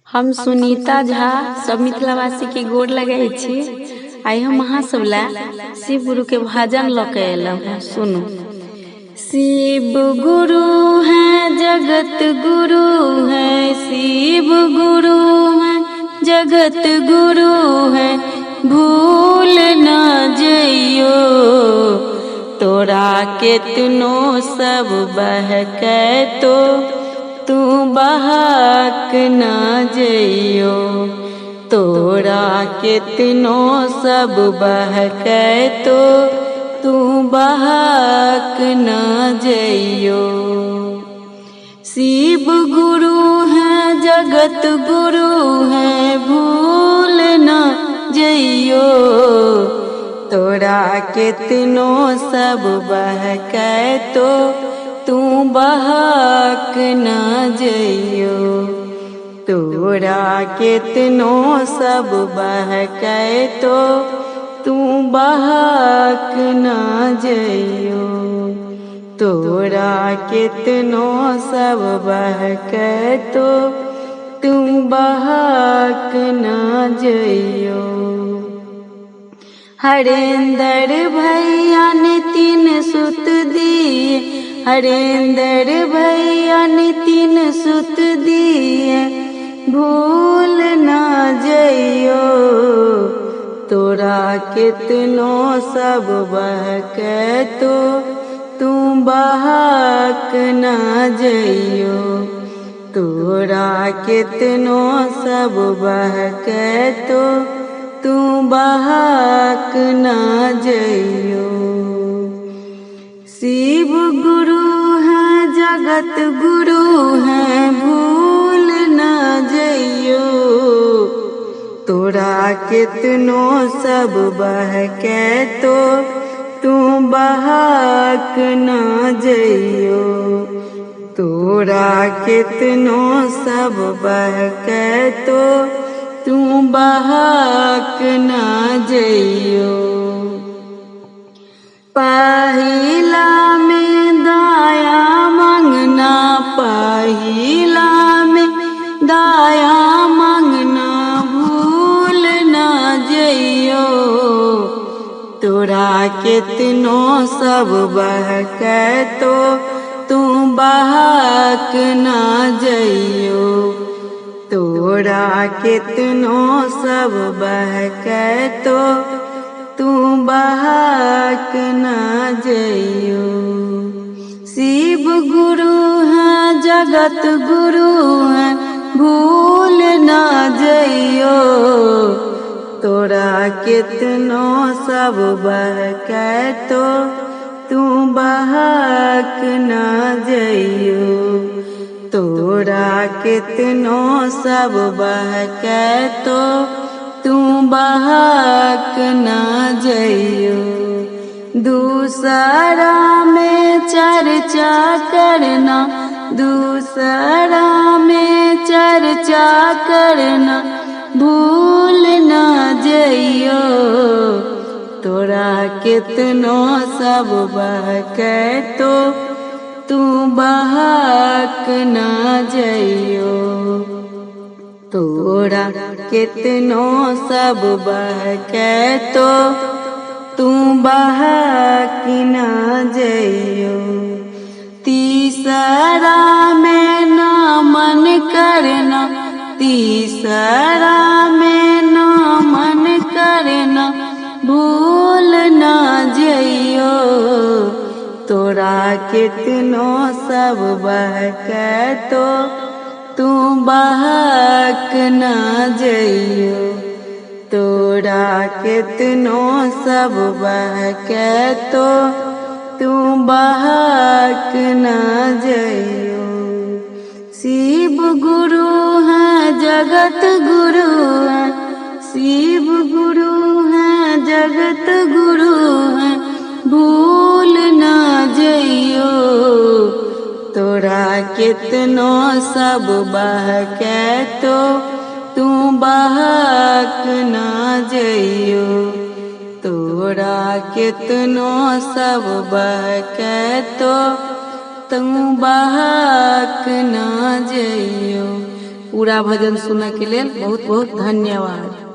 हम सुनीता झा सब मिथिलावासी के गोड़ लगे छी। आई हम अहाँ सब ला शिव गुरु के भजन लके एलहुँ। सुनू। शिव गुरु हैं जगत गुरु हैं, शिव गुरु हैं जगत गुरु हैं, भूल न जइयो तोरा केतनो सब बहकै तो तू बहक न जइयो, तोरा केतनो सब बहकै तो तू बहक न जइयो। शिव गुरु हैं जगत गुरु हैं, भूल न जइयो तोरा केतनो सब बहकै तो तू बहक न जइयो, तोरा केतनो सब बहकै तो तू बहक न जइयो, तोरा केतनो सब बहकै तो तू बहक न जइयो। हरेंद्र भैया ने 3 सुत दिए, हरेंद्र भैया ने 3 सुत दिए, भूल न जइयो तोरा केतनो सब बहकै तो तू बहक न जइयो, तोरा केतनो सब बहकै तो तू बहक न जइयो। शिव गुरु हैं जगत गुरु हैं, भूल न जइयो तोरा केतनो सब बहकै तो तू बहक न जइयो, तोरा केतनो सब बहकै तो तू बहक न जइयो। पहिला में दया मंगना, पहिला में दया मंगना, भूल न जइयो तोरा केतनो सब बहकै तो तू बहक न जइयो, तोरा केतनो सब बहकै तो तू बहक न जइयो। शिव गुरु हैं जगत गुरु हैं, भूल न जइयो तोरा केतनो सब बहकै तो तू बहक न जइयो, तोरा केतनो सब बहकै तो तू बहक न जइयो। दूसरा में चर्चा करना, दूसरा में चर्चा करना, भूल न जइयो तोरा केतनो सब बहकै तो तू बहक न जइयो, तोरा केतनो सब बहकै तो तू बहक न जइयो। तीसरा में न मन करना, तीसरा में न मन करना, भूल न जइयो तोरा केतनो सब बहकै तो तू बहक न जइयो, तोरा केतनो सब बहकै तो तू बहक न जइयो। शिव गुरु हैं जगत गुरु हैं, शिव गुरु हैं जगत गुरु हैं, भूल न जइयो तोरा केतनो सब बहकै तो तू बहक न जइयो, तोरा केतनो सब बहकै तो तू बहक न जइयो। पूरा भजन सुनय के लेल बहुत बहुत धन्यवाद।